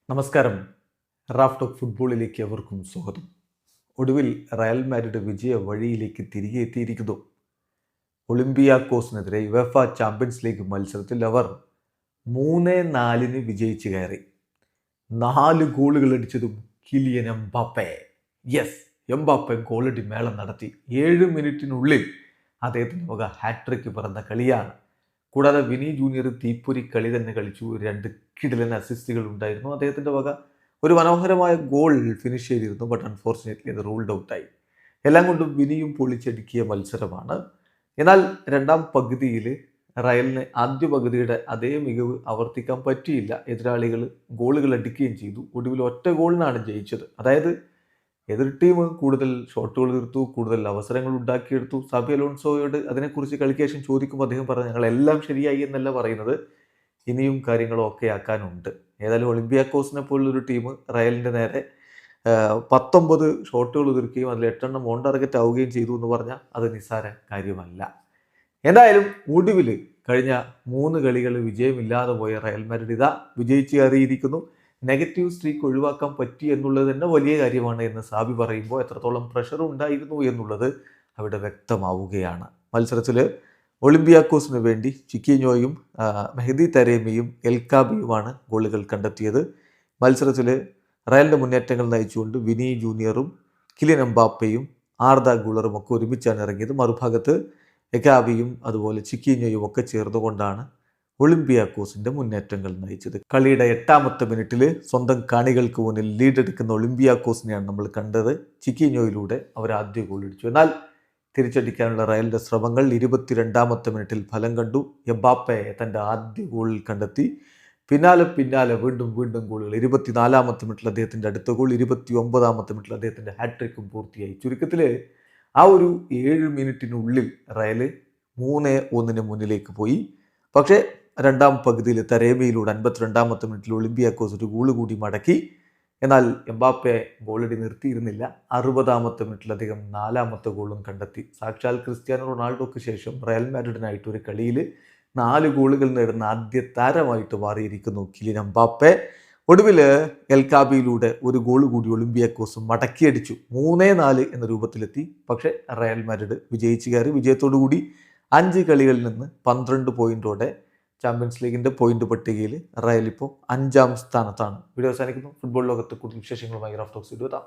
നമസ്കാരം. Raf talk ഫുട്ബോളിലേക്ക് അവർക്കും സ്വാഗതം. ഒടുവിൽ റയൽ മാഡ്രിഡ് വിജയ വഴിയിലേക്ക് തിരികെ എത്തിയിരിക്കുന്നു. ഒളിമ്പിയാക്കോസിനെതിരെ യുവേഫ ചാമ്പ്യൻസ് ലീഗ് മത്സരത്തിൽ അവർ 3-4 വിജയിച്ച് കയറി. 4 ഗോളുകൾ അടിച്ചതും കിലിയൻ എംബാപ്പെ. യെസ്, എംബാപ്പെ ഗോളടി മേളം നടത്തി. 7 മിനിറ്റിനുള്ളിൽ അദ്ദേഹത്തിന് വക ഹാട്രിക്ക് പിറന്ന കളിയാണ്. കൂടാതെ വിനി ജൂനിയർ തീപ്പൊരി കളി തന്നെ കളിച്ചു. 2 കിടിലൻ അസിസ്റ്റുകൾ ഉണ്ടായിരുന്നു. അദ്ദേഹത്തിൻ്റെ വക ഒരു മനോഹരമായ ഗോൾ ഫിനിഷ് ചെയ്തിരുന്നു. ബട്ട് അൺഫോർച്ചുനേറ്റ്ലി അത് റൂൾഡ് ഔട്ടായി. എല്ലാം കൊണ്ടും വിനിയും പൊളിച്ചടുക്കിയ മത്സരമാണ്. എന്നാൽ രണ്ടാം പകുതിയിൽ റയലിന് ആദ്യ പകുതിയുടെ അതേ മികവ് ആവർത്തിക്കാൻ പറ്റിയില്ല. എതിരാളികൾ ഗോളുകൾ അടിക്കുകയും ചെയ്തു. ഒടുവിൽ ഒറ്റ ഗോളിനാണ് ജയിച്ചത്. അതായത് എതിർ ടീം കൂടുതൽ ഷോട്ടുകൾ തീർത്തു, കൂടുതൽ അവസരങ്ങൾ ഉണ്ടാക്കിയെടുത്തു. സാബി അലോൺസോയോട് അതിനെക്കുറിച്ച് കളിക്ക് ശേഷം ചോദിക്കുമ്പോൾ അദ്ദേഹം പറഞ്ഞു, ഞങ്ങളെല്ലാം ശരിയായി എന്നല്ല പറയുന്നത്, ഇനിയും കാര്യങ്ങളൊക്കെ ആക്കാനുണ്ട്. ഏതായാലും ഒളിമ്പിയാക്കോസിനെ പോലുള്ളൊരു ടീം റയലിൻ്റെ നേരെ 19 ഷോട്ടുകൾ തീർക്കുകയും അതിൽ 8 ഓൺ ടാർഗറ്റ് ആവുകയും ചെയ്തു എന്ന് പറഞ്ഞാൽ അത് നിസ്സാര കാര്യമല്ല. എന്തായാലും ഒടുവിൽ കഴിഞ്ഞ 3 കളികൾ വിജയമില്ലാതെ പോയ റയൽ മാഡ്രിഡ് ഇതാ വിജയിച്ച് കയറിയിരിക്കുന്നു. നെഗറ്റീവ് സ്ട്രീക്ക് ഒഴിവാക്കാൻ പറ്റി എന്നുള്ളത് തന്നെ വലിയ കാര്യമാണ് എന്ന് സാബി പറയുമ്പോൾ എത്രത്തോളം പ്രഷർ ഉണ്ടായിരുന്നു എന്നുള്ളത് അവിടെ വ്യക്തമാവുകയാണ്. മത്സരത്തിൽ ഒളിമ്പിയാക്കോസിന് വേണ്ടി ചിക്കിഞ്ഞോയും മെഹദി തരേമിയും എൽക്കാബിയുമാണ് ഗോളുകൾ കണ്ടെത്തിയത്. മത്സരത്തിൽ റയലിൻ്റെ മുന്നേറ്റങ്ങൾ നയിച്ചുകൊണ്ട് വിനി ജൂനിയറും കിലിയൻ എംബാപ്പയും ആർദ ഗുളറും ഒക്കെ ഒരുമിച്ചാണ് ഇറങ്ങിയത്. മറുഭാഗത്ത് എക്കാബിയും അതുപോലെ ചിക്കിഞ്ഞോയും ഒക്കെ ചേർന്നുകൊണ്ടാണ് ഒളിമ്പിയാക്കോസിന്റെ മുന്നേറ്റങ്ങൾ നയിച്ചത്. കളിയുടെ 8ാമത്തെ മിനിറ്റിൽ സ്വന്തം കാണികൾക്ക് മുന്നിൽ ലീഡ് എടുക്കുന്ന ഒളിമ്പിയാക്കോസിനെയാണ് നമ്മൾ കണ്ടത്. ചിക്കിഞ്ഞോയിലൂടെ അവർ ആദ്യ ഗോൾ അടിച്ചു. എന്നാൽ തിരിച്ചടിക്കാനുള്ള റയലിന്റെ ശ്രമങ്ങൾ 22ാമത്തെ മിനിറ്റിൽ ഫലം കണ്ടു. എംബാപ്പെ തൻ്റെ ആദ്യ ഗോളിൽ കണ്ടെത്തി. പിന്നാലെ വീണ്ടും ഗോളുകൾ. 24ാമത്തെ മിനിറ്റിൽ അദ്ദേഹത്തിൻ്റെ അടുത്ത ഗോൾ, 29ാമത്തെ മിനിറ്റിൽ അദ്ദേഹത്തിൻ്റെ ഹാട്രിക്കും പൂർത്തിയായി. ചുരുക്കത്തിൽ ആ ഒരു 7 മിനിറ്റിനുള്ളിൽ റയൽ 3-1 മുന്നിലേക്ക് പോയി. പക്ഷേ രണ്ടാം പകുതിയിൽ തരേമിയിലൂടെ 52ാമത്തെ മിനിറ്റിൽ ഒളിമ്പിയാക്കോസ് ഒരു ഗോൾ കൂടി മടക്കി. എന്നാൽ എംബാപ്പെ ഗോളടി നിർത്തിയിരുന്നില്ല. 60ാമത്തെ മിനിറ്റിൽ അദ്ദേഹം 4ാമത്തെ ഗോളും കണ്ടെത്തി. സാക്ഷാൽ ക്രിസ്ത്യാനോ റൊണാൾഡോക്ക് ശേഷം റയൽ മാഡ്രിഡിനായിട്ട് ഒരു കളിയിൽ 4 ഗോളുകൾ നേടുന്ന ആദ്യ താരമായിട്ട് മാറിയിരിക്കുന്നു കിലിയൻ എംബാപ്പെ. ഒടുവിൽ എൽക്കാബിയിലൂടെ ഒരു ഗോൾ കൂടി ഒളിമ്പിയാക്കോസ് മടക്കിയടിച്ചു. 3-4 എന്ന രൂപത്തിലെത്തി. പക്ഷേ റയൽ മാഡ്രിഡ് വിജയിച്ചു കയറി. വിജയത്തോടു കൂടി 5 കളികളിൽ നിന്ന് 12 പോയിന്റോടെ ചാമ്പ്യൻസ് ലീഗിൻ്റെ പോയിന്റ് പട്ടികയിൽ റയൽ ഇപ്പോൾ 5ാം സ്ഥാനത്താണ്. വീഡിയോ അവസാനിക്കുന്നു. ഫുട്ബോൾ ലോകത്ത് കൂടുതൽ വിശേഷങ്ങളുമായി റാഫ് ടോക്സ് എത്താം.